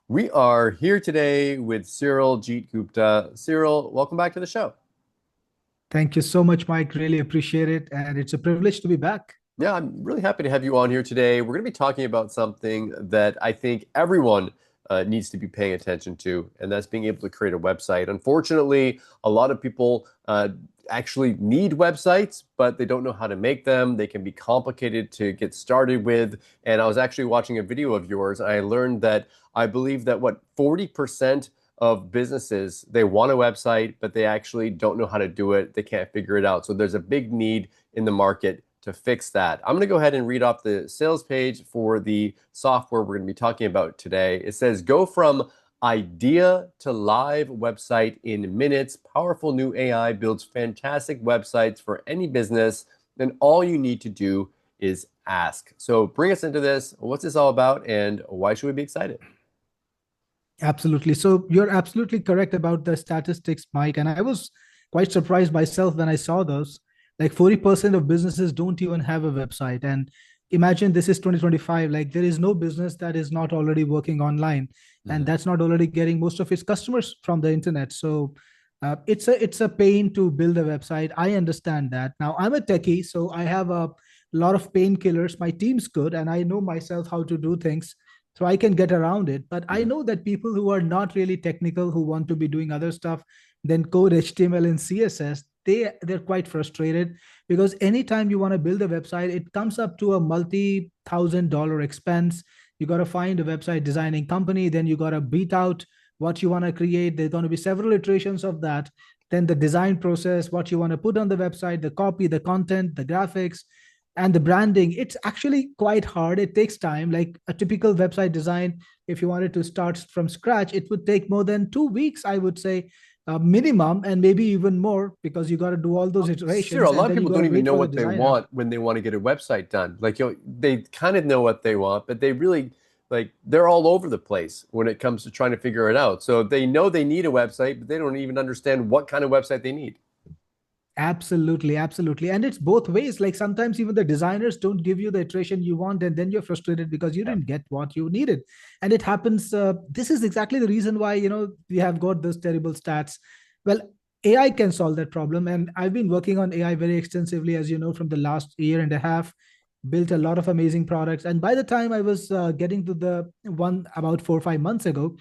We are here today with Cyril Jeet Gupta. Cyril, welcome back to the show. Thank you so much, Mike. Really appreciate it. And it's a privilege to be back. Yeah, I'm really happy to have you on here today. We're going to be talking about something that I think everyone needs to be paying attention to, and that's being able to create a website. Unfortunately, a lot of people actually need websites, but they don't know how to make them. They can be complicated to get started with. And I was actually watching a video of yours, and I learned that I believe that 40% of businesses, they want a website, but they actually don't know how to do it. They can't figure it out. So there's a big need in the market to fix that. I'm going to go ahead and read off the sales page for the software we're going to be talking about today. It says, go from idea to live website in minutes. Powerful new AI builds fantastic websites for any business, and all you need to do is ask. So bring us into this. What's this all about, and why should we be excited? Absolutely. So you're absolutely correct about the statistics, Mike. And I was quite surprised myself when I saw those. Like 40% of businesses don't even have a website. And imagine this is 2025. Like there is no business that is not already working online and Mhm. that's not already getting most of its customers from the internet. So it's a pain to build a website. I understand that. Now I'm a techie, so I have a lot of painkillers. My team's good, and I know myself how to do things, so I can get around it. But I Mhm. know that people who are not really technical, who want to be doing other stuff than code HTML and CSS, they're quite frustrated because anytime you want to build a website, it comes up to a multi-thousand-dollar expense. You got to find a website designing company, then you got to beat out what you want to create. There's going to be several iterations of that. Then the design process, what you want to put on the website, the copy, the content, the graphics, and the branding. It's actually quite hard. It takes time. Like a typical website design, if you wanted to start from scratch, it would take more than 2 weeks, I would say, minimum, and maybe even more because you got to do all those Sure, a iterations lot and of then you people got don't to even wait know for the what they designer. want when they want to get a website done. Like, they kind of know what they want, but they really they're all over the place when it comes to trying to figure it out. So they know they need a website, but they don't even understand what kind of website they need. Absolutely, absolutely. And it's both ways. Like sometimes even the designers don't give you the iteration you want, and then you're frustrated because you Yeah. didn't get what you needed. And it happens. This is exactly the reason why, we have got those terrible stats. Well, AI can solve that problem. And I've been working on AI very extensively, as you know, from the last year and a half, built a lot of amazing products. And by the time I was getting to the one about 4 or 5 months ago,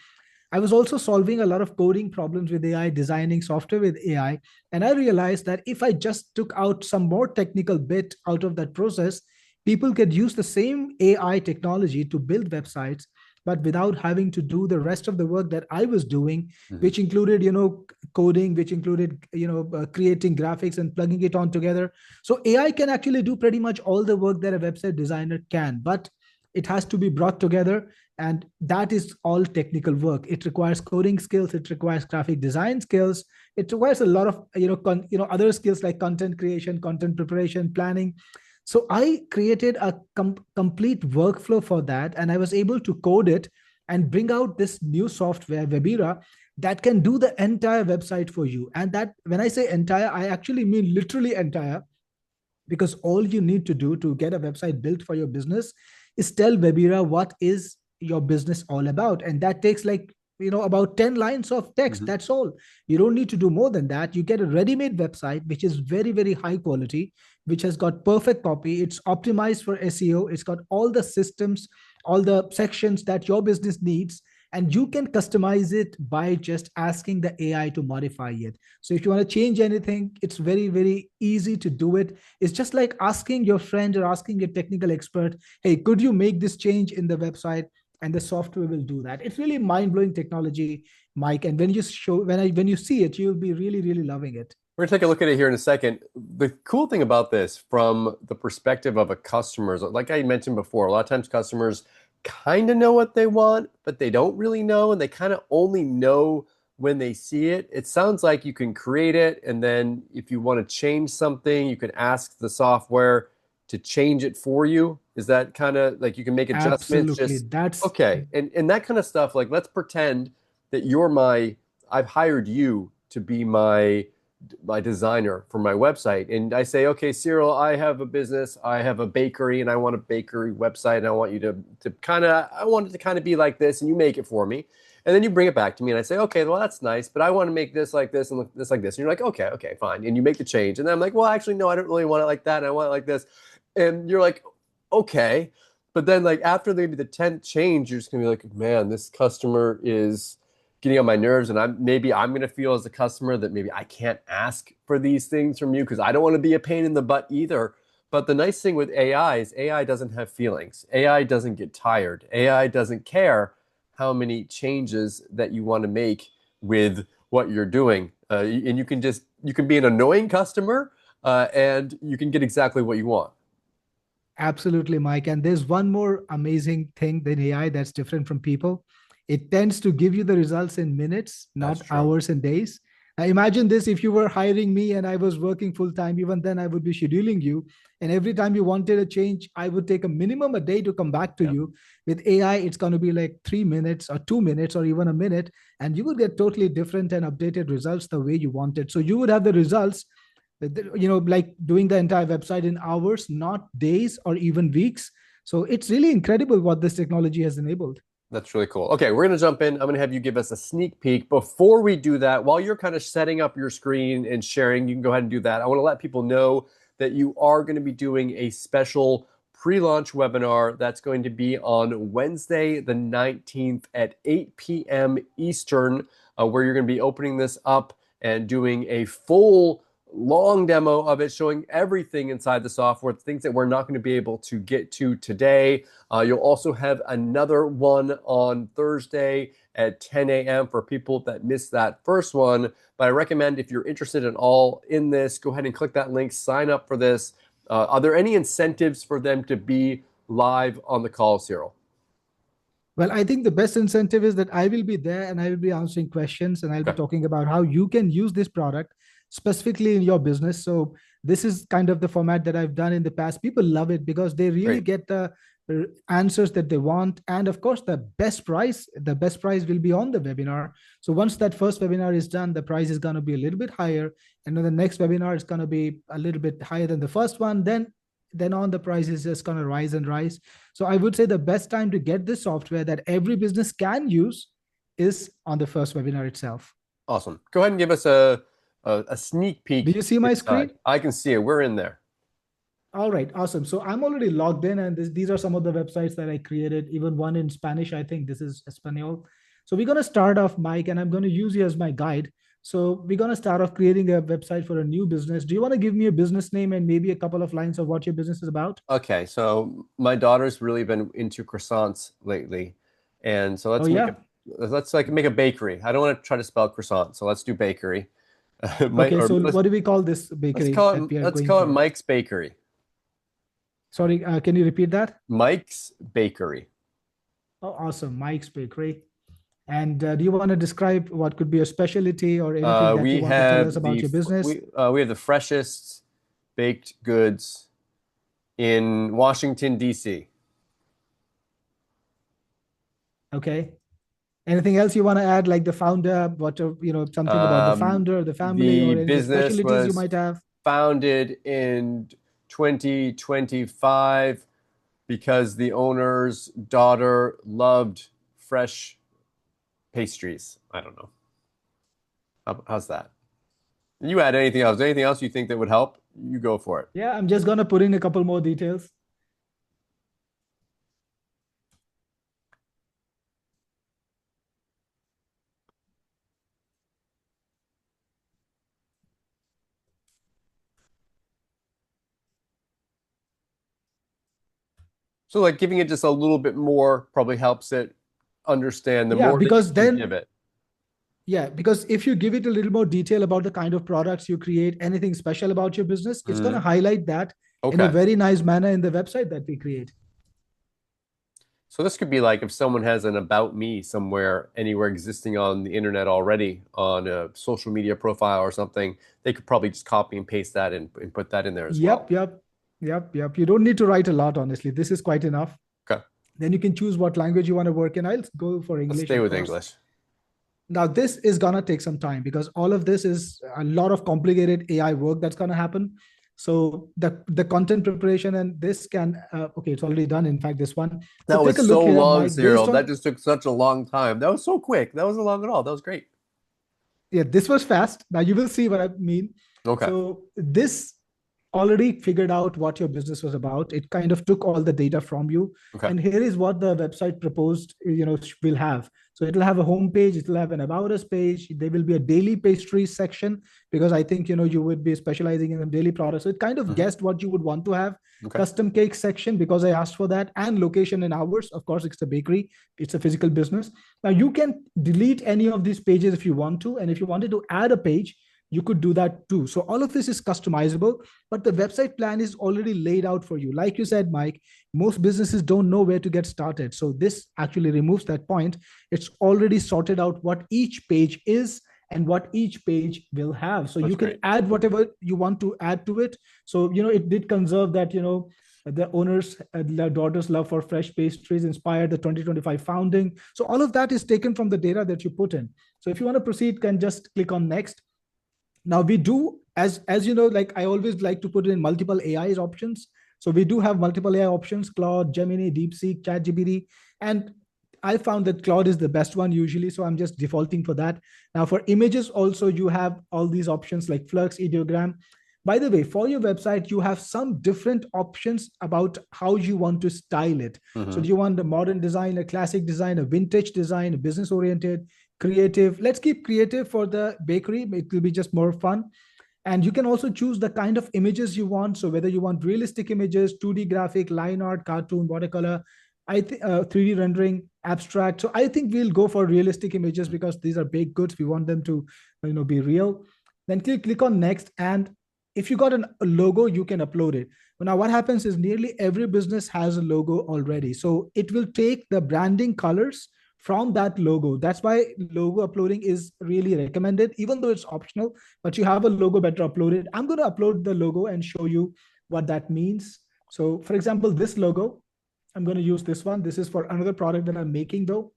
I was also solving a lot of coding problems with AI, designing software with AI. And I realized that if I just took out some more technical bit out of that process, people could use the same AI technology to build websites, but without having to do the rest of the work that I was doing, Mhm. which included, coding, which included, creating graphics and plugging it on together. So AI can actually do pretty much all the work that a website designer can, but it has to be brought together, and that is all technical work. It requires coding skills, it requires graphic design skills, it requires a lot of other skills like content creation, content preparation, planning. So I created a complete workflow for that, and I was able to code it and bring out this new software, Webira, that can do the entire website for you. And that, when I say entire, I actually mean literally entire, because all you need to do to get a website built for your business is tell Webira what is your business all about. And that takes like, about 10 lines of text. Mhm. That's all. You don't need to do more than that. You get a ready-made website, which is very, very high quality, which has got perfect copy. It's optimized for SEO. It's got all the systems, all the sections that your business needs. And you can customize it by just asking the AI to modify it. So if you want to change anything, it's very, very easy to do it. It's just like asking your friend or asking a technical expert, hey, could you make this change in the website? And the software will do that. It's really mind-blowing technology, Mike. And when you see it, you'll be really, really loving it. We're gonna take a look at it here in a second. The cool thing about this, from the perspective of a customer, is like I mentioned before, a lot of times customers kind of know what they want, but they don't really know, and they kind of only know when they see it. It sounds like you can create it, and then if you want to change something, you can ask the software to change it for you. Is that kind of like you can make adjustments? Absolutely. Just That's okay, and that kind of stuff. Like, let's pretend that I've hired you to be my my designer for my website, and I say, okay, Cyril, I have a business, I have a bakery, and I want a bakery website, and I want you to kind of, I want it to kind of be like this, and you make it for me, and then you bring it back to me, and I say, okay, well that's nice, but I want to make this like this and this like this, and you're like, okay, okay, fine, and you make the change, and then I'm like, well, actually, no, I don't really want it like that, and I want it like this, and you're like, okay, but then like after maybe the 10th change, you're just gonna be like, man, this customer is getting on my nerves, and I'm gonna feel as a customer that maybe I can't ask for these things from you because I don't want to be a pain in the butt either. But the nice thing with AI is AI doesn't have feelings. AI doesn't get tired. AI doesn't care how many changes that you want to make with what you're doing. And you can be an annoying customer, and you can get exactly what you want. Absolutely, Mike. And there's one more amazing thing than AI that's different from people. It tends to give you the results in minutes, That's not true. hours and days. Now, imagine this if you were hiring me and I was working full time, even then I would be scheduling you. And every time you wanted a change, I would take a minimum a day to come back to Yeah, you. With AI, it's going to be like 3 minutes or 2 minutes or even a minute. And you would get totally different and updated results the way you wanted. So you would have the results like doing the entire website in hours, not days or even weeks. So it's really incredible what this technology has enabled. that's really cool. Okay, we're gonna jump in. I'm gonna have you give us a sneak peek. Before we do that, while you're kind of setting up your screen and sharing, you can go ahead and do that. I want to let people know that you are going to be doing a special pre-launch webinar that's going to be on Wednesday, the 19th at 8 p.m. Eastern, where you're going to be opening this up and doing a full long demo of it, showing everything inside the software, things that we're not going to be able to get to today. You'll also have another one on Thursday at 10 a.m. for people that missed that first one. But I recommend, if you're interested at all in this, go ahead and click that link, sign up for this. Are there any incentives for them to be live on the call, Cyril? Well, I think the best incentive is that I will be there and I will be answering questions and I'll be Okay, talking about how you can use this product specifically in your business. So this is kind of the format that I've done in the past. People love it because they really great. get the answers that they want. And of course, the best price will be on the webinar. So once that first webinar is done, the price is going to be a little bit higher. And then the next webinar is going to be a little bit higher than the first one. Then on the price is just going to rise and rise. So I would say the best time to get this software that every business can use is on the first webinar itself. Awesome. Go ahead and give us a sneak Do peek you see my inside. screen? I can see it. We're in there. All right, awesome. So I'm already logged in, and these are some of the websites that I created, even one in Spanish. I think this is Espanol. So we're going to start off, Mike, and I'm going to use you as my guide. So we're going to start off creating a website for a new business. Do you want to give me a business name and maybe a couple of lines of what your business is about? Okay, so my daughter's really been into croissants lately, and so Oh, yeah. let's like make a bakery. I don't want to try to spell croissant, so let's do bakery. Okay, so what do we call this bakery that we are let's going call it for? Mike's Bakery. Sorry, can you repeat that? Mike's Bakery. Oh, awesome. Mike's Bakery. And do you want to describe what could be a specialty or anything that you We want to tell us have about your business? we have the freshest baked goods in Washington, D.C. Okay. Anything else you want to add, like the founder, something about the founder, the family, The or any of the business specialties you was might have? founded in 2025 because the owner's daughter loved fresh pastries. I don't know. How's that? You add anything else? Anything else you think that would help? You go for it. Yeah, I'm just going to put in a couple more details. So, like giving it just a little bit more probably helps it understand the Yeah, more that because you give then, it. yeah, because if you give it a little more detail about the kind of products you create, anything special about your business, it's going to Mhm. highlight that in a Okay. very nice manner in the website that we create. So this could be like if someone has an about me somewhere, anywhere existing on the internet already, on a social media profile or something, they could probably just copy and paste that and put that in there as Yep, well. yep, yep. You don't need to write a lot, honestly. This is quite enough. Okay. Then you can choose what language you want to work in. I'll go for Let's English, stay of with course. English. Now, this is gonna take some time because all of this is a lot of complicated AI work that's gonna happen. So the content preparation and this can okay, it's already done. In fact, this one. So That take a was look so here, long, Mike. Based Cyril. That on just took such a long time. That was so quick. That wasn't long at all. That was great. yeah, this was fast. Now you will see what I mean. Okay. So this already figured out what your business was about. It kind of took all the data from you. Okay. And here is what the website proposed, will have. So it'll have a home page, it'll have an about us page. There will be a daily pastries section because I think you would be specializing in daily products. So it kind of Hmm. guessed what you would want to have. Okay. Custom cake section because I asked for that, and location and hours. Of course, it's a bakery, it's a physical business. Now you can delete any of these pages if you want to, and if you wanted to add a page, you could do that too. So all of this is customizable, but the website plan is already laid out for you. Like you said, Mike, most businesses don't know where to get started. So this actually removes that point. It's already sorted out what each page is and what each page will have. So That's you can great. add whatever you want to add to it. So, it did conserve that, the owner's their daughter's love for fresh pastries inspired the 2025 founding. So all of that is taken from the data that you put in. So if you want to proceed, can just click on next. Now we do, as you know, like I always like to put in multiple AIs options. So we do have multiple AI options: Claude, Gemini, DeepSeek, ChatGPT, and I found that Claude is the best one usually, so I'm just defaulting for that. Now for images, also you have all these options like Flux, Ideogram. By the way, for your website, you have some different options about how you want to style it. So Hmm. do you want a modern design, a classic design, a vintage design, a business oriented, creative? Let's keep creative for the bakery. It will be just more fun. And you can also choose the kind of images you want. So whether you want realistic images, 2D graphic, line art, cartoon, watercolor, 3D rendering, abstract. So I think we'll go for realistic images because these are baked goods. We want them to, be real. Then click on next. And if you got a logo, you can upload it. But now what happens is nearly every business has a logo already. So it will take the branding colors from that logo. That's why logo uploading is really recommended, even though it's optional, but you have a logo, better upload it. I'm going to upload the logo and show you what that means. So for example, this logo, I'm going to use this one. This is for another product that I'm making though.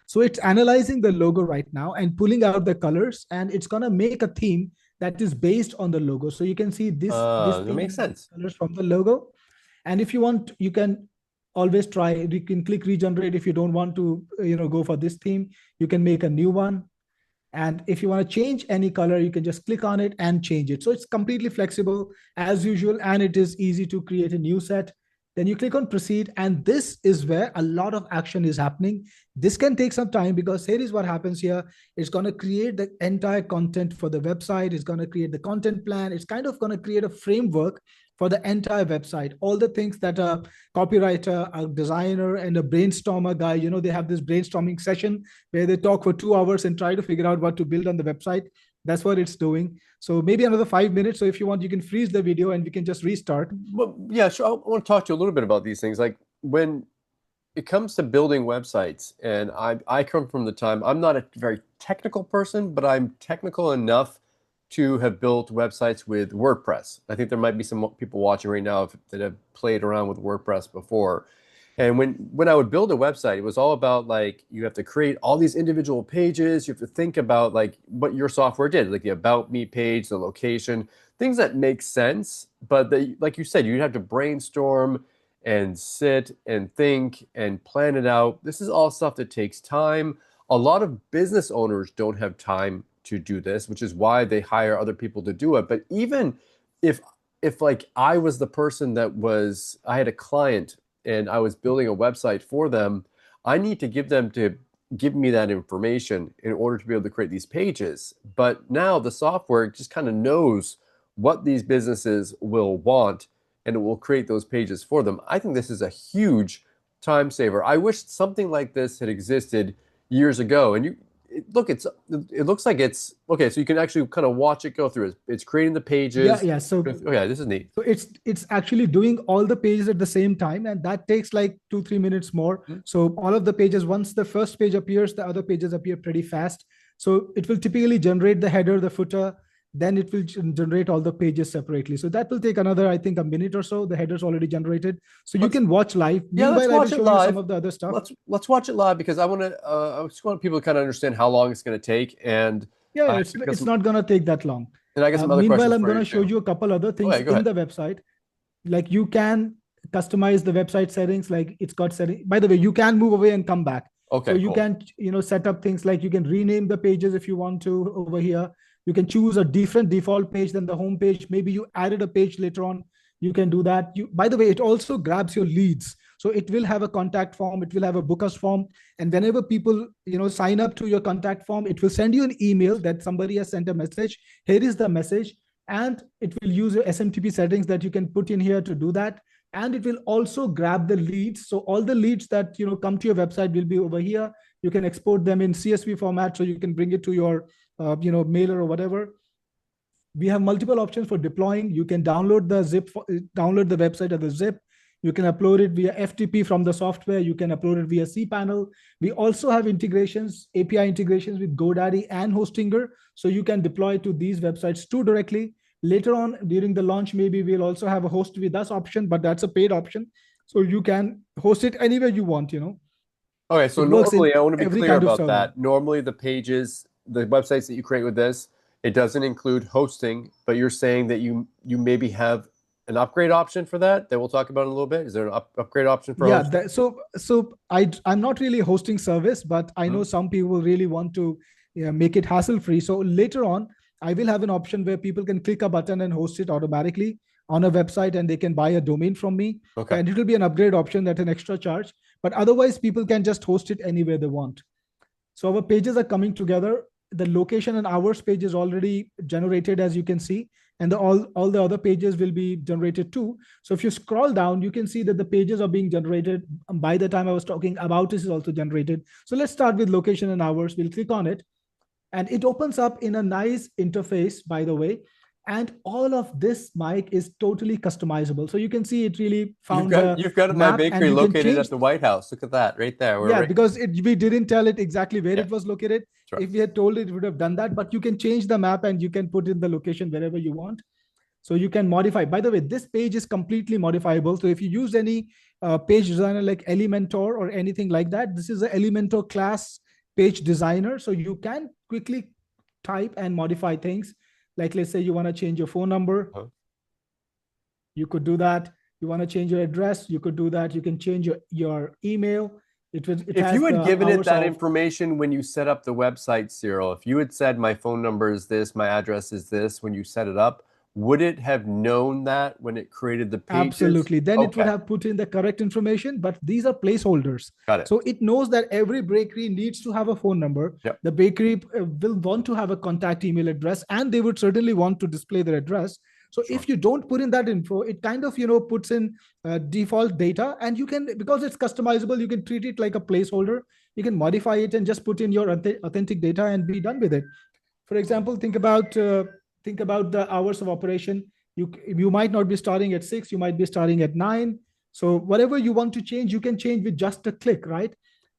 So it's analyzing the logo right now and pulling out the colors, and it's going to make a theme that is based on the logo. So you can see this That theme makes and these sense. colors from the logo. And if you want, you can always try. You can click regenerate if you don't want to, go for this theme. You can make a new one. And if you want to change any color, you can just click on it and change it. So it's completely flexible as usual, and it is easy to create a new set. Then you click on proceed, and this is where a lot of action is happening. This can take some time because here is what happens here. It's going to create the entire content for the website. It's going to create the content plan. It's kind of going to create a framework for the entire website. All the things that a copywriter, a designer, and a brainstormer guy, they have this brainstorming session where they talk for 2 hours and try to figure out what to build on the website. That's what it's doing. So maybe another 5 minutes. So if you want, you can freeze the video and we can just restart. Well, yeah, sure. I want to talk to you a little bit about these things. Like when it comes to building websites, and I come from the time, I'm not a very technical person, but I'm technical enough to have built websites with WordPress. I think there might be some people watching right now that have played around with WordPress before. And when I would build a website, it was all about like you have to create all these individual pages. You have to think about like what your software did, like the about me page, the location, things that make sense. But like you said, you'd have to brainstorm and sit and think and plan it out. This is all stuff that takes time. A lot of business owners don't have time to do this, which is why they hire other people to do it. But even if like I was the person I had a client and I was building a website for them, I need to give them to give me that information in order to be able to create these pages. But now the software just kind of knows what these businesses will want and it will create those pages for them. I think this is a huge time saver. I wish something like this had existed years ago. And it looks like it's okay. So you can actually kind of watch it go through. It's creating the Yeah, pages. yeah. So Okay, this is neat. so it's actually doing all the pages at the same time, and that takes like 2-3 minutes more. Hmm. So all of the pages, once the first page appears, the other pages appear pretty fast. So it will typically generate the header, the footer, then it will generate all the pages separately. So that will take another, I think, a minute or so. The header's already generated. So you Let's can watch live. Yeah, let's Meanwhile, I will watch it show you some live. of the other stuff. Let's watch it live because I just want people to kind of understand how long it's going to take, and Yeah, I got it's some not going to take that long. and I got some other Meanwhile, questions I'm for going you to show too. you a couple other things Okay, go in ahead. the website. Like you can customize the website settings. Like it's got setting. By the way, you can move away and come back. So Okay, you cool. can, set up things like you can rename the pages if you want to over here. You can choose a different default page than the home page. Maybe you added a page later on. You can do that. By the way, it also grabs your leads. So it will have a contact form. It will have a book us form. And whenever people, sign up to your contact form, it will send you an email that somebody has sent a message. Here is the message. And it will use your SMTP settings that you can put in here to do that. And it will also grab the leads. So all the leads that come to your website will be over here. You can export them in CSV format, so you can bring it to your mailer or whatever. We have multiple options for deploying. You can download the download the website as a zip. You can upload it via FTP from the software. You can upload it via cPanel. We also have integrations, API integrations with GoDaddy and Hostinger, so you can deploy to these websites too directly. Later on during the launch, maybe we'll also have a host with us option, but that's a paid option. So you can host it anywhere you want. Okay, so It works in normally I want to be every clear kind of about server. that. Normally the websites that you create with this, it doesn't include hosting, but you're saying that you maybe have an upgrade option for that we'll talk about in a little bit. Is there an upgrade option for Yeah, hosting? so I'm not really hosting service, but I know Mhm. some people really want to make it hassle free. So later on, I will have an option where people can click a button and host it automatically on a website, and they can buy a domain from me, Okay. and it will be an upgrade option at an extra charge. But otherwise, people can just host it anywhere they want. So our pages are coming together. The location and hours page is already generated, as you can see, and all the other pages will be generated too. So if you scroll down, you can see that the pages are being generated. By the time I was talking about, this is also generated. So let's start with location and hours. We'll click on it, and it opens up in a nice interface, by the way. And all of this, Mike, is totally customizable. So you can see it really found the You've got my map, and bakery you can located at change. the White House. Look at that right there. We're Yeah, right. because we didn't tell it exactly where Yeah, it was located. that's right. If we had told it, it would have done that. But you can change the map, and you can put in the location wherever you want. So you can modify. By the way, this page is completely modifiable. So if you use any page designer like Elementor or anything like that, this is an Elementor class page designer. So you can quickly type and modify things. Like let's say you want to change your phone number, Huh? you could do that. You want to change your address, you could do that. You can change your email. It If has you had the given it hours that of. information when you set up the website, Cyril, if you had said my phone number is this, my address is this when you set it up, would it have known that when it created the pages? Absolutely. Then it would Okay, have put in the correct information, but these are placeholders. got it. So it knows that every bakery needs to have a phone number. Yep, The bakery will want to have a contact email address, and they would certainly want to display their address. So sure. if you don't put in that info, it kind of puts in default data, and you can, because it's customizable, you can treat it like a placeholder. You can modify it and just put in your authentic data and be done with it. For example, think about the hours of operation. You might not be starting at 6, you might be starting at 9. So whatever you want to change, you can change with just a click, right?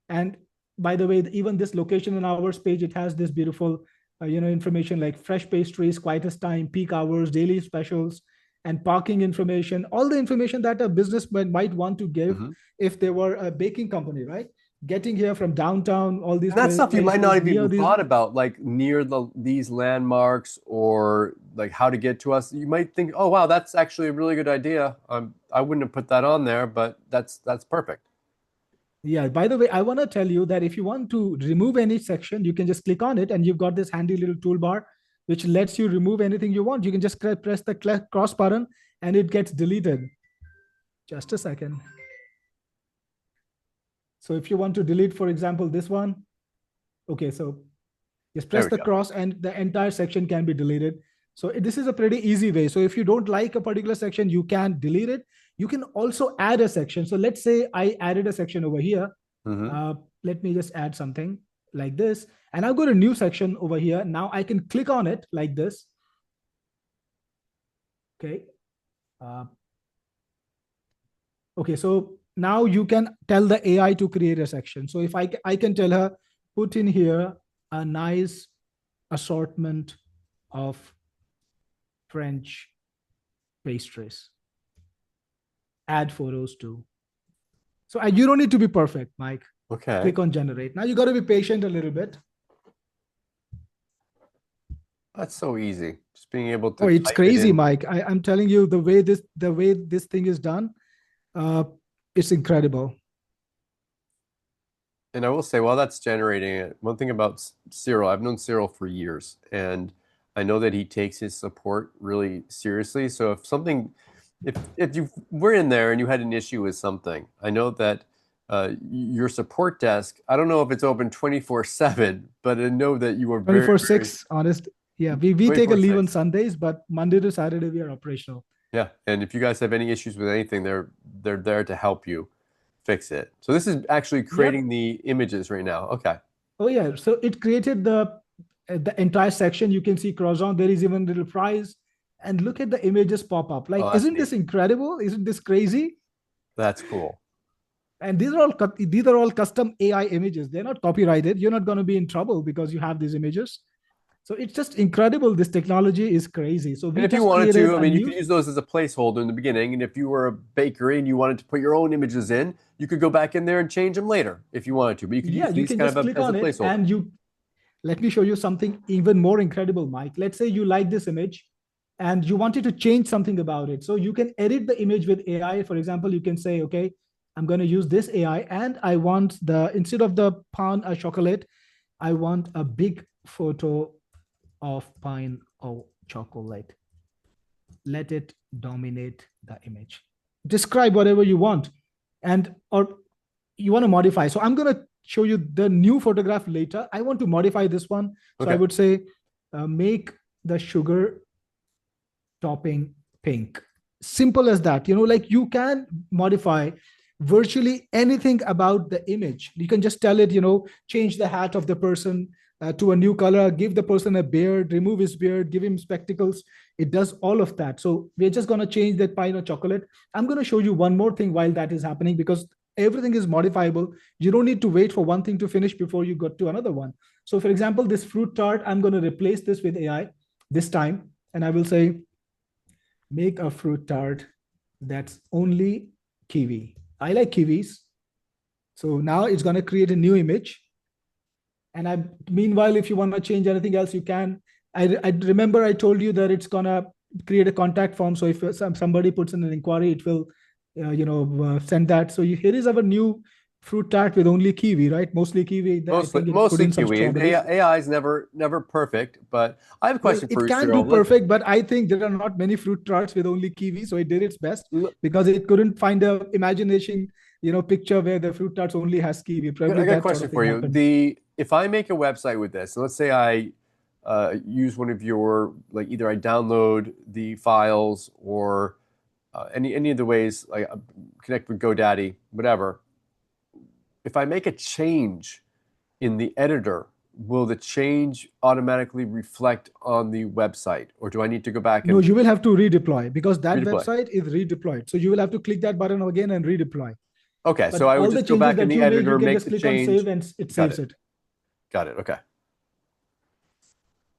And by the way, even this location and hours page, it has this beautiful information like fresh pastries, quietest time, peak hours, daily specials, and parking information, all the information that a businessman might want to give Hmm. if they were a baking company, right? Getting here from downtown, all these And that's stuff you might not places have near even these. thought about, like near these landmarks or like how to get to us. You might think, oh wow, that's actually a really good idea. I wouldn't have put that on there, but that's perfect. Yeah, by the way, I want to tell you that if you want to remove any section, you can just click on it, and you've got this handy little toolbar which lets you remove anything you want. You can just press the cross button, and it gets deleted. Just a second. So if you want to delete, for example, this one, okay, so just There press we the go. cross and the entire section can be deleted. So this is a pretty easy way. So if you don't like a particular section, you can delete it. You can also add a section. So let's say I added a section over here. Hmm. Uh, Let me just add something like this. And I've got a new section over here. Now I can click on it like this. Okay. Uh, okay, so now you can tell the AI to create a section. So if I can tell her, put in here a nice assortment of French pastries. Add photos too. So you don't need to be perfect, Mike. Okay. Click on generate. Now you got to be patient a little bit. That's so easy. Just being able to Oh, it's type it crazy, in. Mike. I'm telling you, the way this thing is done, uh, it's incredible. And I will say, while that's generating it, one thing about Cyril, I've known Cyril for years, and I know that he takes his support really seriously. So if you were in there and you had an issue with something, I know that your support desk, I don't know if it's open 24/7, but I know that you are very, very 24/6, honest. Yeah, we take a leave on 24/6. Sundays, but Monday to Saturday we are operational. Yeah, and if you guys have any issues with anything, they're there to help you fix it. So this is actually Yep. creating the images right now. Okay. Oh yeah. So it created the entire section. You can see croissant. There is even little fries, and look at the images pop up. Like, Oh, that's isn't this neat. incredible? Isn't this crazy? That's cool. And these are all custom AI images. They're not copyrighted. You're not going to be in trouble because you have these images. So it's just incredible. This technology is crazy. So And we if you just wanted created to, I a mean, you new. could use those as a placeholder in the beginning. And if you were a bakery and you wanted to put your own images in, you could go back in there and change them later if you wanted to. But you could Yeah, use you these can kind just of click as a on it placeholder. and you let me show you something even more incredible, Mike. Let's say you like this image and you wanted to change something about it. So you can edit the image with AI. For example, you can say, okay, I'm going to use this AI and I want instead of the pound chocolate, I want a big photo of pine or chocolate. Let it dominate the image. Describe whatever you want. And or you want to modify. So I'm going to show you the new photograph later. I want to modify this one. So I Okay. would say make the sugar topping pink. Simple as that. Like you can modify virtually anything about the image. You can just tell it, change the hat of the person to a new color, give the person a beard, remove his beard, give him spectacles. It does all of that. So we're just going to change that pine or chocolate. I'm going to show you one more thing while that is happening because everything is modifiable. You don't need to wait for one thing to finish before you go to another one. So for example, this fruit tart, I'm going to replace this with AI this time. And I will say, make a fruit tart that's only kiwi. I like kiwis. So now it's going to create a new image. And meanwhile, if you want to change anything else, you can. I remember I told you that it's going to create a contact form. So if somebody puts in an inquiry, it will, send that. So here is our new fruit tart with only kiwi, right? Mostly kiwi. I Mostly, think it put mostly in some Kiwi. strawberries. AI is never perfect, but I have a Well, question for it you, can do Cyril. Let, perfect, but I think there are not many fruit tarts with only kiwi, so it did its best let- because it couldn't find a imagination, picture where the fruit tarts only has kiwi. Probably I got a that sort question of thing for you. happened. If I make a website with this, and let's say I use one of your, like, either I download the files or any of the ways, like connect with GoDaddy, whatever. If I make a change in the editor, will the change automatically reflect on the website, or do I need to go back No, and you will have to redeploy because that redeploy? website is redeployed. So you will have to click that button again and redeploy. Okay, so But I would all the just go changes back in that the you made, you editor, can make just the click on change. save and it Got saves it. it. Got it. Okay.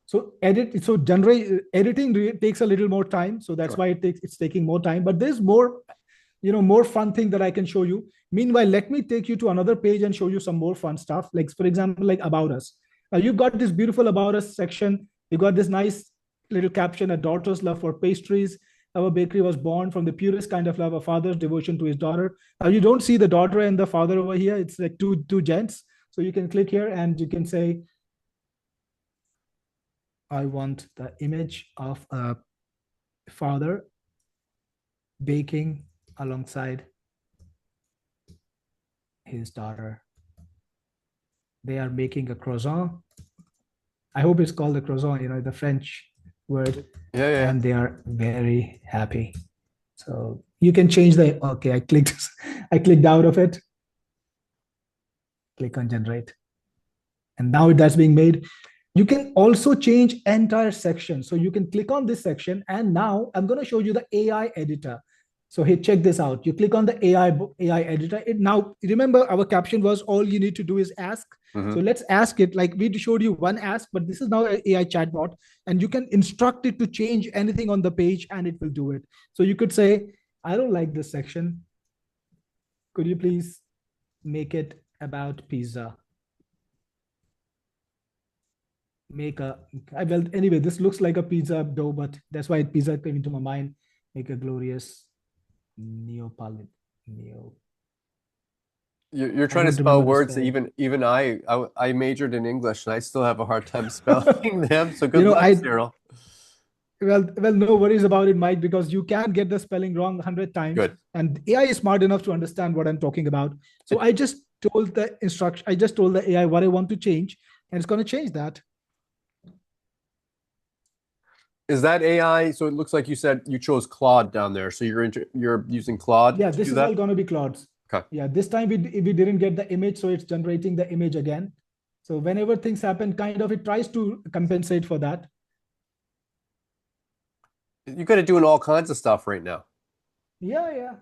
So editing takes a little more time. So that's Sure. why it's taking more time. But there's more fun thing that I can show you. Meanwhile, let me take you to another page and show you some more fun stuff. Like for example, like about us. Now you've got this beautiful about us section. You got this nice little caption: "A daughter's love for pastries. Our bakery was born from the purest kind of love, a father's devotion to his daughter." Now you don't see the daughter and the father over here. It's like two gents. So you can click here and you can say, I want the image of a father baking alongside his daughter. They are making a croissant. I hope it's called a croissant, the French word. Yeah, yeah. And they are very happy. So you can change okay, I clicked out of it. Click on generate. And now that's being made. You can also change entire section. So you can click on this section. And now I'm going to show you the AI editor. So hey, check this out. You click on the AI editor. Now remember our caption was all you need to do is ask. Hmm. So let's ask it, like we showed you one ask, but this is now an AI chatbot, and you can instruct it to change anything on the page and it will do it. So you could say, I don't like this section. Could you please make it about pizza? Make a, well, anyway, this looks like a pizza dough, but that's why pizza came into my mind. Make a glorious Neapolitan. Neo. You're I trying to don't spell remember the words that spelling. even I majored in English and I still have a hard time spelling them. So You good know, luck, I Cyril. well, no worries about it, Mike, because you can get the spelling wrong 100 times, Good. and AI is smart enough to understand what I'm talking about. So It, I just told the instruction, I just told the AI what I want to change, and it's going to change that. is that AI? So it looks like you said you chose Claude down there. So you're using Claude Yeah, to this do is all that? going to be clouds. Okay. Yeah, this time we didn't get the image, so it's generating the image again. So whenever things happen, kind of it tries to compensate for that. You got it doing all kinds of stuff right now. Yeah, yeah.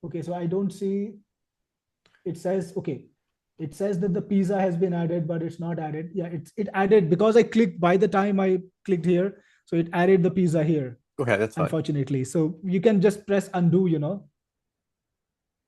Okay, so I don't see, it says, okay, it says that the pizza has been added, but it's not added. Yeah, it added because I clicked, by the time I clicked here, so it added the pizza here, Okay, that's fine. unfortunately. So you can just press undo,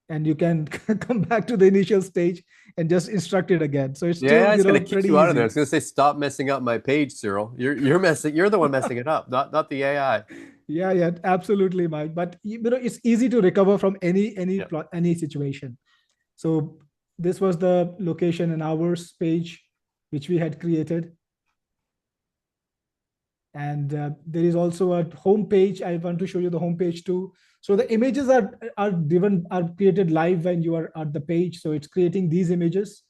and you can come back to the initial stage and just instruct it again. So it's Yeah, still, it's gonna kick pretty you out of there. easy. It's gonna say stop messing up my page, Cyril. You're the one messing it up, not the AI. Yeah, yeah, absolutely, Mike. But it's easy to recover from any Yeah. plot, any situation. So this was the location and hours page which we had created. And there is also a home page. I want to show you the home page too. So the images are created live when you are at the page. So it's creating these images: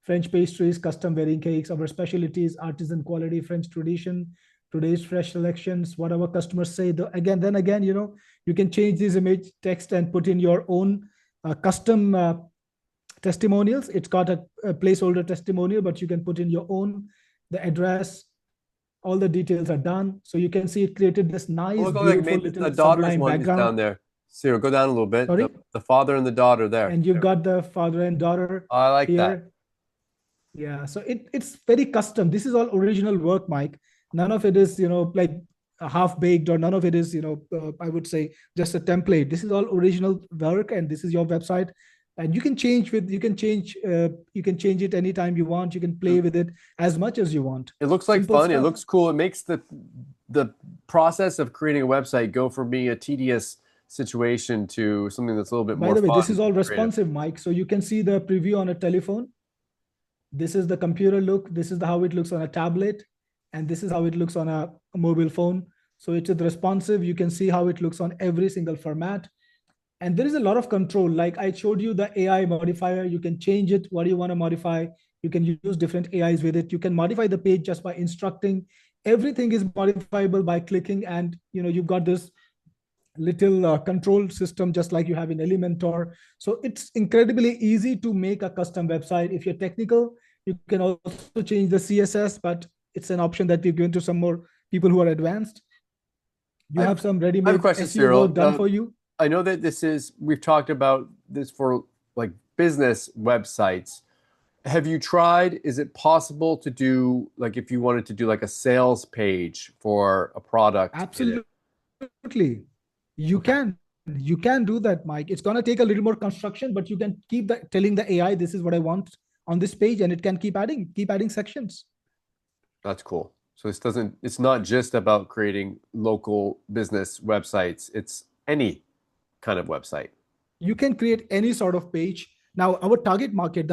French pastries, custom wedding cakes, our specialties, artisan quality, French tradition, today's fresh selections, what our customers say. Then again, you can change this image text and put in your own custom testimonials. It's got a placeholder testimonial, but you can put in your own, the address, all the details are done. So you can see it created this Oh, nice, look like beautiful maybe little the daughter's sublime one is background. down there. Cyril, go down a little bit. Sorry. The father and the daughter there. And you've There. got the father and daughter Oh, I like that. here. Yeah. So it's very custom. This is all original work, Mike. None of it is, like half baked, or none of it is, I would say just a template. This is all original work, and this is your website. And you can change it anytime you want. You can play with it as much as you want. It looks like Simple fun. It stuff. looks cool. It makes the process of creating a website go from being a tedious situation to something that's a little bit By more the way, this fun is all and creative. responsive, Mike. So you can see the preview on a telephone. This is the computer look. This is how it looks on a tablet. And this is how it looks on a mobile phone. So it's responsive. You can see how it looks on every single format. And there is a lot of control. Like I showed you the AI modifier. You can change it. What do you want to modify? You can use different AIs with it. You can modify the page just by instructing. Everything is modifiable by clicking. And you've got this little control system just like you have in Elementor. So it's incredibly easy to make a custom website. If you're technical, you can also change the CSS, but it's an option that we've given to some more people who are advanced. You have some I have a ready-made question, SEO work Cyril. done for you. I know that we've talked about this for like business websites. Have you tried? Is it possible to do, like, if you wanted to do like a sales page for a product in it? Absolutely. You Okay. can. You can do that, Mike. It's going to take a little more construction, but you can keep telling the AI, this is what I want on this page, and it can keep adding sections. That's cool. So it's not just about creating local business websites. It's any kind of website. You can create any sort of page. Now, our the target market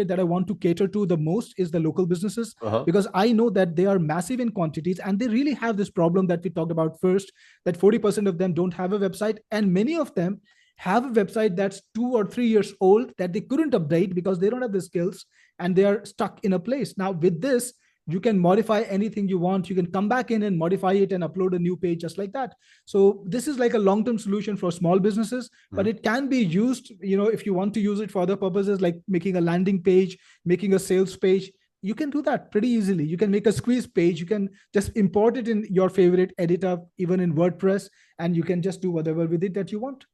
that I want to cater to the most is the local businesses, Uh-huh. because I know that they are massive in quantities and they really have this problem that we talked about first, that 40% of them don't have a website. And many of them have a website that's 2 or 3 years old that they couldn't update because they don't have the skills and they are stuck in a place. Now, with this, you can modify anything you want. You can come back in and modify it and upload a new page just like that. So this is like a long-term solution for small businesses, but Mhm. it can be used, if you want to use it for other purposes, like making a landing page, making a sales page. You can do that pretty easily. You can make a squeeze page. You can just import it in your favorite editor, even in WordPress, and you can just do whatever with it that you want.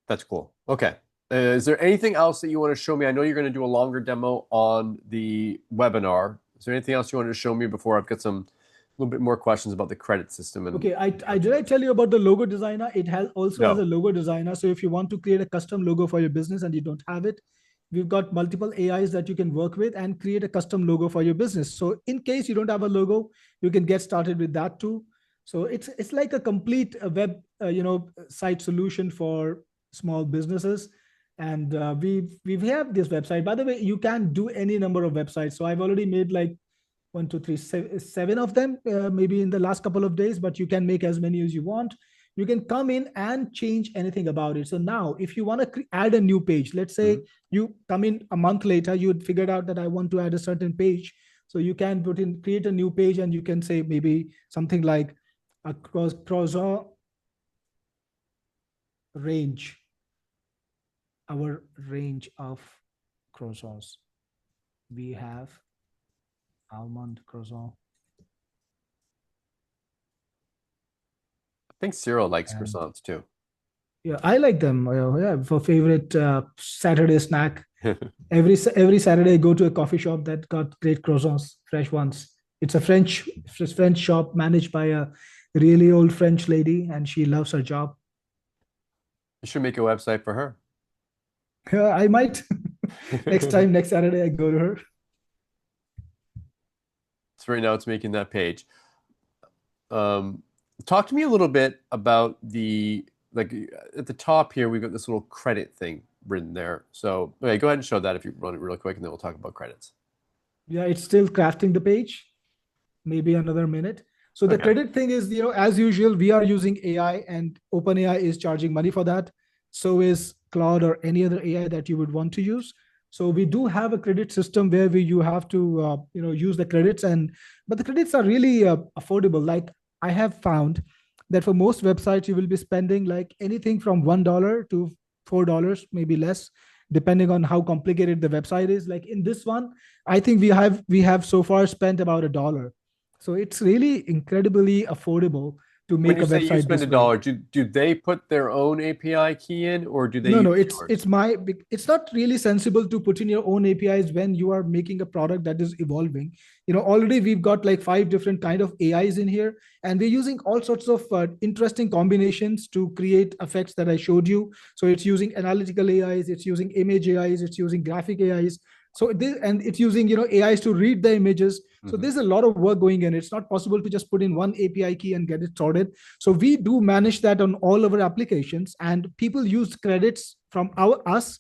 That's cool. Okay. Is there anything else that you want to show me? I know you're going to do a longer demo on the webinar. Is there anything else you wanted to show me before? I've got some a little bit more questions about the credit system and Okay, I did I tell you about the logo designer? It has also has a no. logo designer. So if you want to create a custom logo for your business and you don't have it, we've got multiple AIs that you can work with and create a custom logo for your business. So in case you don't have a logo, you can get started with that too. So it's like a complete web site solution for small businesses. And we have this website. By the way, you can do any number of websites. So I've already made like one, two, three, seven of them, maybe in the last couple of days, but you can make as many as you want. You can come in and change anything about it. So now, if you want to add a new page, let's say Mhm. you come in a month later, you figured out that I want to add a certain page. So you can create a new page and you can say maybe something like a croissant range, our range of croissants. We have almond croissant I think Cyril likes and croissants too. yeah, I like them. Yeah, for favorite Saturday snack. Every Saturday, I go to a coffee shop that got great croissants, fresh ones. It's a French shop managed by a really old French lady, and she loves her job. You should make a website for her. I might next Saturday I go to her. So right now it's making that page. Um, Talk to me a little bit about the like at the top here, we've got this little credit thing written there. So okay, go ahead and show that if you run it really quick, and then we'll talk about credits. Yeah, it's still crafting the page. Maybe another minute. So the Okay. credit thing is, as usual, we are using AI and OpenAI is charging money for that. So is Claude or any other AI that you would want to use. So we do have a credit system where you have to, use the credits but the credits are really affordable. Like I have found that for most websites, you will be spending like anything from $1 to $4, maybe less, depending on how complicated the website is. Like in this one, I think we have so far spent about $1. So it's really incredibly affordable to When make you a say you website spend a this way. dollar, do they put their own API key in, or do they No, use no, it's yours? it's my it's not really sensible to put in your own APIs when you are making a product that is evolving. Already we've got like five different kind of AIs in here, and we're using all sorts of interesting combinations to create effects that I showed you. So it's using analytical AIs, it's using image AIs, it's using graphic AIs. So this and it's using AIs to read the images. So Hmm. there's a lot of work going in. It's not possible to just put in one API key and get it sorted. So we do manage that on all of our applications, and people use credits from us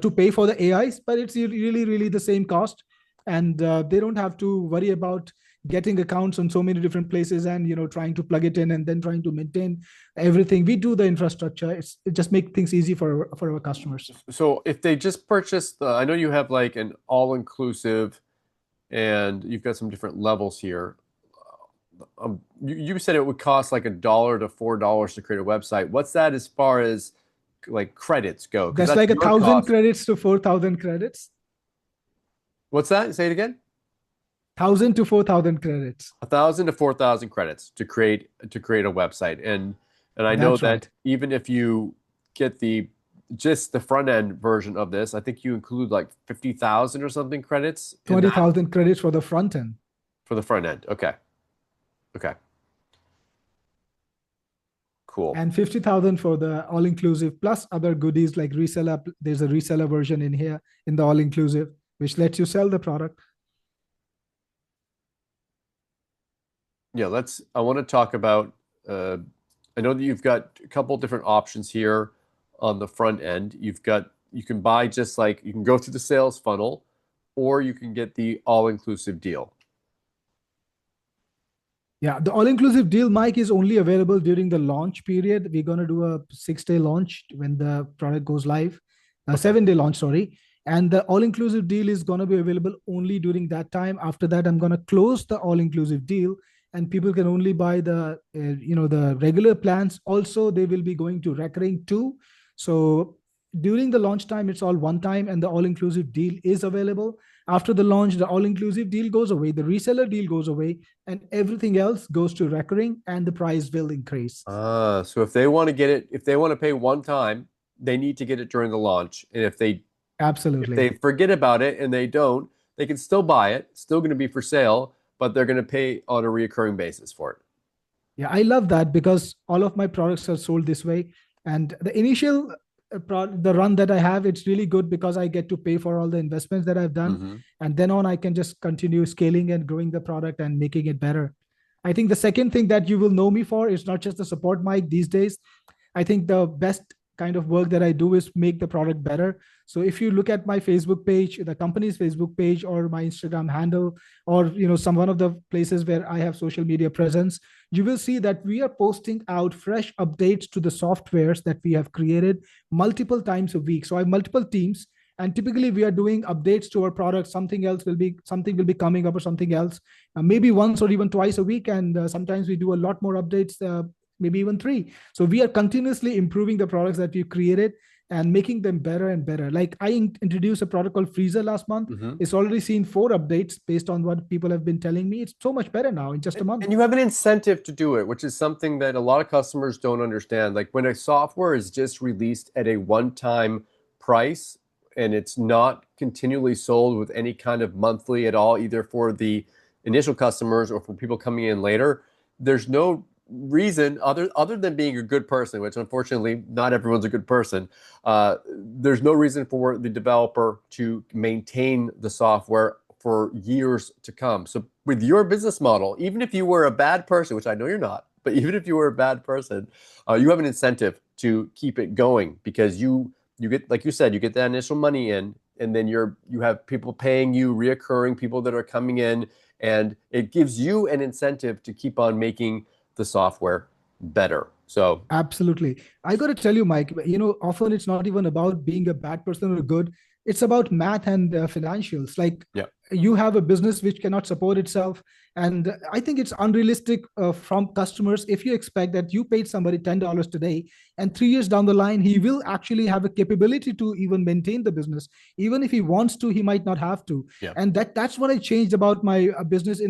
to pay for the AIs, but it's really, really the same cost, and they don't have to worry about getting accounts on so many different places and trying to plug it in and then trying to maintain everything. We do the infrastructure. It just makes things easy for our customers. So if they just purchase I know you have like an all-inclusive, and you've got some different levels here. You said it would cost like $1 to $4 to create a website. What's that as far as like credits go? Because That's that's like a your thousand cost. credits to 4,000 credits. What's that? Say it again. 1,000 to 4,000 credits. 1,000 to 4,000 credits to create a website, and I know That's that right. even if you get just the front end version of this, I think you include like 50,000 or something credits in that 20,000 credits for the front end. for the front end. Okay, okay, cool. And 50,000 for the all inclusive plus other goodies like reseller. There's a reseller version in here in the all inclusive, which lets you sell the product. Yeah, I want to talk about. I know that you've got a couple different options here on the front end. You can buy just like you can go through the sales funnel, or you can get the all-inclusive deal. Yeah, the all inclusive deal, Mike, is only available during the launch period. We're going to do a 6 day launch when the product goes live, a Okay. 7 day launch, sorry. And the all inclusive deal is going to be available only during that time. After that, I'm going to close the all inclusive deal and people can only buy the regular plans. Also, they will be going to recurring too. So during the launch time, it's all one time and the all inclusive deal is available. After the launch, the all inclusive deal goes away, the reseller deal goes away, and everything else goes to recurring and the price will increase. So if they want to get it, if they want to pay one time, they need to get it during the launch. And if they Absolutely. forget about it and they don't, they can still buy it. It's still going to be for sale, but they're going to pay on a reoccurring basis for it. Yeah, I love that because all of my products are sold this way. And the initial the run that I have, it's really good because I get to pay for all the investments that I've done. Hmm. And then on, I can just continue scaling and growing the product and making it better. I think the second thing that you will know me for is not just the support mic these days. I think the best kind of work that I do is make the product better. So if you look at my Facebook page, the company's Facebook page, or my Instagram handle, or some one of the places where I have social media presence, you will see that we are posting out fresh updates to the softwares that we have created multiple times a week. So I have multiple teams, and typically we are doing updates to our product. Something will be coming up, or something else, maybe once or even twice a week, and sometimes we do a lot more updates, maybe even three. So we are continuously improving the products that we've created and making them better and better. Like I introduced a product called Freezer last month. Hmm. It's already seen 4 updates based on what people have been telling me. It's so much better now in just a month. And you have an incentive to do it, which is something that a lot of customers don't understand. Like when a software is just released at a one-time price and it's not continually sold with any kind of monthly at all, either for the initial customers or for people coming in later, there's no reason other than being a good person, which unfortunately not everyone's a good person. There's no reason for the developer to maintain the software for years to come. So with your business model, even if you were a bad person, which I know you're not, but even if you were a bad person, you have an incentive to keep it going because you get, like you said, you get that initial money in, and then you have people paying you, reoccurring people that are coming in, and it gives you an incentive to keep on making the software better. So Absolutely. I got to tell you, Mike, often it's not even about being a bad person or good. It's about math and financials. Like yeah, you have a business which cannot support itself. And I think it's unrealistic from customers if you expect that you paid somebody $10 today and 3 years down the line, he will actually have a capability to even maintain the business. Even if he wants to, he might not have to. yeah. And that's what I changed about my business.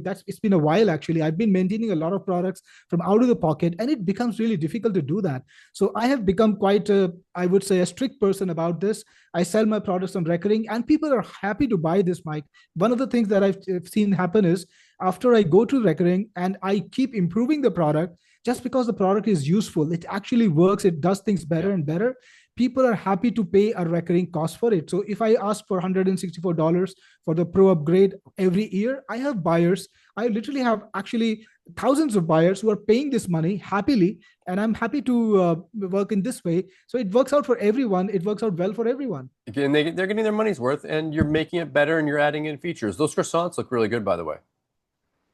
That's it's been a while actually. I've been maintaining a lot of products from out of the pocket, and it becomes really difficult to do that. So I have become quite I would say, a strict person about this. I sell my products on recurring, and people are happy to buy this, Mike. One of the things that I've seen happen is after I go to recurring and I keep improving the product, just because the product is useful, it actually works, it does things better Yeah. and better, people are happy to pay a recurring cost for it. So if I ask for $164 for the pro upgrade every year, I have buyers. I literally have actually thousands of buyers who are paying this money happily, and I'm happy to work in this way. So it works out for everyone. It works out well for everyone. And they're getting their money's worth, and you're making it better, and you're adding in features. Those croissants look really good, by the way.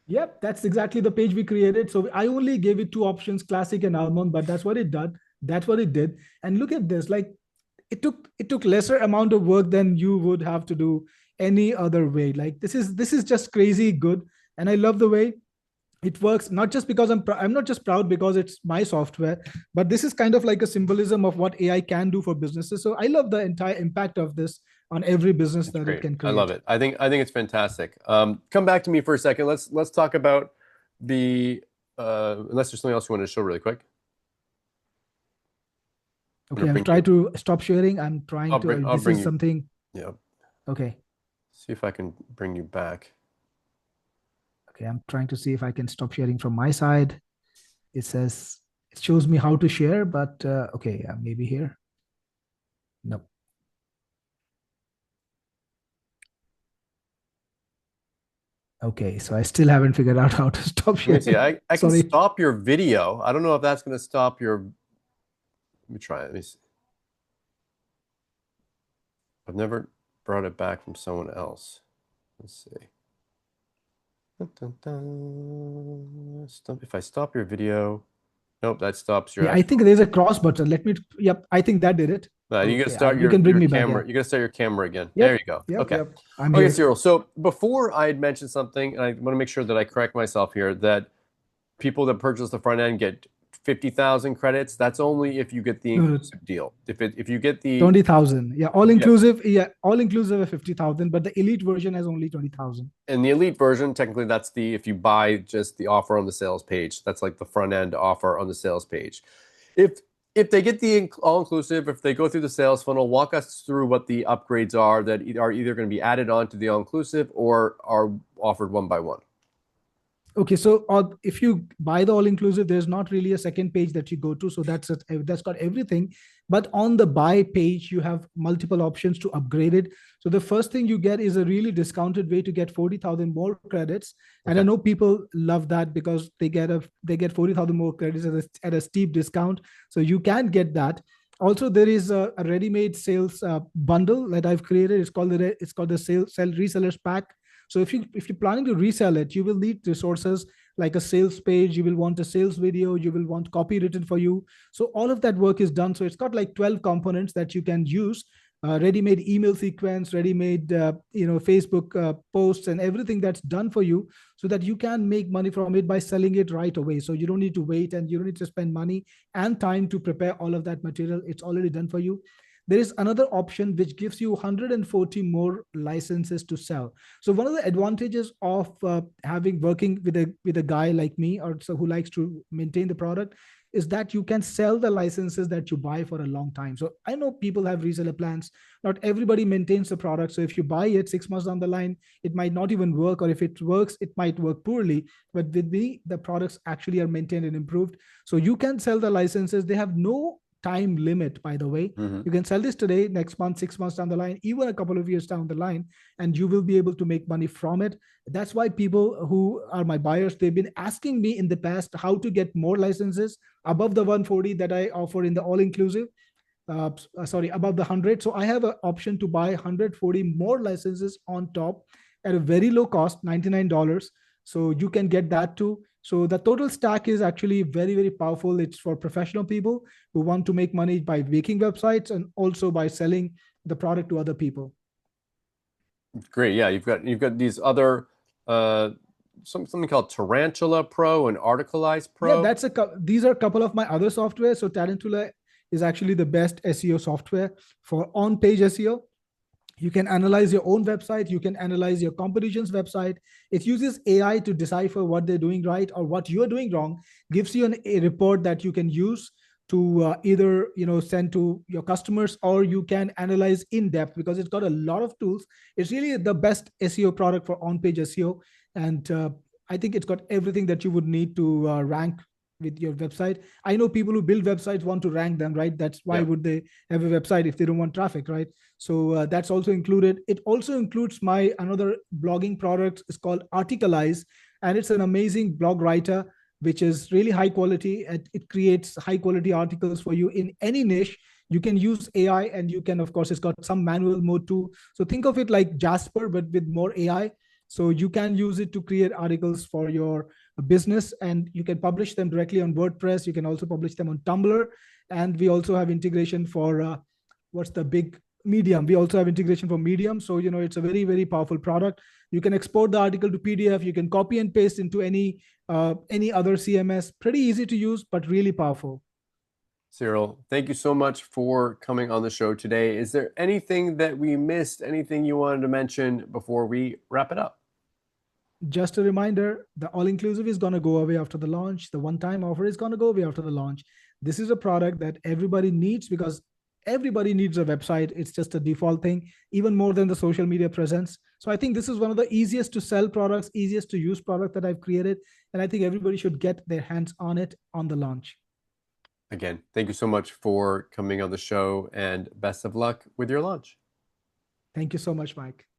Yep, that's exactly the page we created. So I only gave it two options, classic and almond, but that's what it did. That's what it did. And look at this, like it took lesser amount of work than you would have to do any other way. Like this is just crazy good, and I love the way it works. Not just because I'm not just proud because it's my software, but this is kind of like a symbolism of what AI can do for businesses. So I love the entire impact of this on every business It's that it great. can I love create. it. I think it's fantastic. Come back to me for a second. Let's talk about the unless there's something else you want to show really quick. I'm Okay, gonna I'll bring try you. to stop sharing. I'm trying to. I'll This bring is you. something. Yeah. Okay. See if I can bring you back. Okay, I'm trying to see if I can stop sharing from my side. It says it shows me how to share, but okay, maybe here. Nope. Okay, so I still haven't figured out how to stop Let me see. sharing. I can Sorry. stop your video. I don't know if that's going to stop your. Let me try it. Let me see. I've never brought it back from someone else. Let's see. Dun, dun, dun. If I stop your video, nope, that stops your Yeah, I actual. think there's a cross button. Let me. Yep, I think that did it. You got to Okay, start you can bring your me back. Yeah. camera. You got to start your camera again. There you Yep. go. Yep. Okay. Yep. I'm Okay, here. Cyril. So before I had mentioned something, and I want to make sure that I correct myself here, that people that purchase the front end get 50,000 credits. That's only if you get the No, no, inclusive deal. If you get the 20,000. Yeah, all yeah, inclusive. Yeah, all inclusive of 50,000, but the elite version has only 20,000. and the elite version, technically that's the if you buy just the offer on the sales page. That's like the front end offer on the sales page. If If they get the all-inclusive, if they go through the sales funnel, walk us through what the upgrades are that are either going to be added on to the all-inclusive or are offered one by one. Okay, so if you buy the all inclusive, there's not really a second page that you go to. So that's got everything. But on the buy page, you have multiple options to upgrade it. So the first thing you get is a really discounted way to get 40,000 more credits. And I Okay. know people love that because they get 40,000 more credits at a steep discount. So you can get that. Also, there is a ready-made sales bundle that I've created. It's called the sell resellers pack. So if you're planning to resell it, you will need resources like a sales page. You will want a sales video. You will want copy written for you. So all of that work is done. So it's got like 12 components that you can use. Ready-made email sequence, ready-made Facebook posts, and everything that's done for you, so that you can make money from it by selling it right away. So you don't need to wait and you don't need to spend money and time to prepare all of that material. It's already done for you. There is another option which gives you 140 more licenses to sell. So one of the advantages of having working with a guy like me, or so who likes to maintain the product, is that you can sell the licenses that you buy for a long time. So I know people have reseller plans. Not everybody maintains the product. So if you buy it 6 months down the line, it might not even work, or if it works, it might work poorly. But with me, the products actually are maintained and improved. So you can sell the licenses. They have no time limit, by the way. Mm-hmm. You can sell this today, next month, 6 months down the line, even a couple of years down the line, and you will be able to make money from it. That's why people who are my buyers, they've been asking me in the past how to get more licenses above the 140 that I offer in the all inclusive. Sorry, above the 100. So I have an option to buy 140 more licenses on top at a very low cost, $99. So you can get that too. So the total stack is actually very, very powerful. It's for professional people who want to make money by making websites and also by selling the product to other people. Great. Yeah, you've got these other something called Tarantula Pro and Articleize Yeah, Pro. these are a couple of my other software. So Tarantula is actually the best SEO software for on-page SEO. You can analyze your own website. You can analyze your competition's website. It uses AI to decipher what they're doing right or what you're doing wrong. Gives you a report that you can use to either send to your customers, or you can analyze in depth because it's got a lot of tools. It's really the best SEO product for on-page SEO, and I think it's got everything that you would need to rank with your website. I know people who build websites want to rank them, right? That's why Yeah. would they have a website if they don't want traffic, right? So that's also included. It also includes my another blogging product. It's called Articleize, and it's an amazing blog writer which is really high quality. It creates high quality articles for you in any niche. You can use AI, and you can, of course, it's got some manual mode too. So think of it like Jasper, but with more AI. So you can use it to create articles for your business, and you can publish them directly on WordPress. You can also publish them on Tumblr. And we also have integration for what's the big Medium. We also have integration for Medium. So, it's a very, very powerful product. You can export the article to PDF. You can copy and paste into any other CMS. Pretty easy to use, but really powerful. Cyril, thank you so much for coming on the show today. Is there anything that we missed, anything you wanted to mention before we wrap it up? Just a reminder, the all inclusive is going to go away after the launch. The one time offer is going to go away after the launch. This is a product that everybody needs because everybody needs a website. It's just a default thing, even more than the social media presence. So I think this is one of the easiest to sell products, easiest to use product that I've created. And I think everybody should get their hands on it on the launch. Again, thank you so much for coming on the show and best of luck with your launch. Thank you so much, Mike.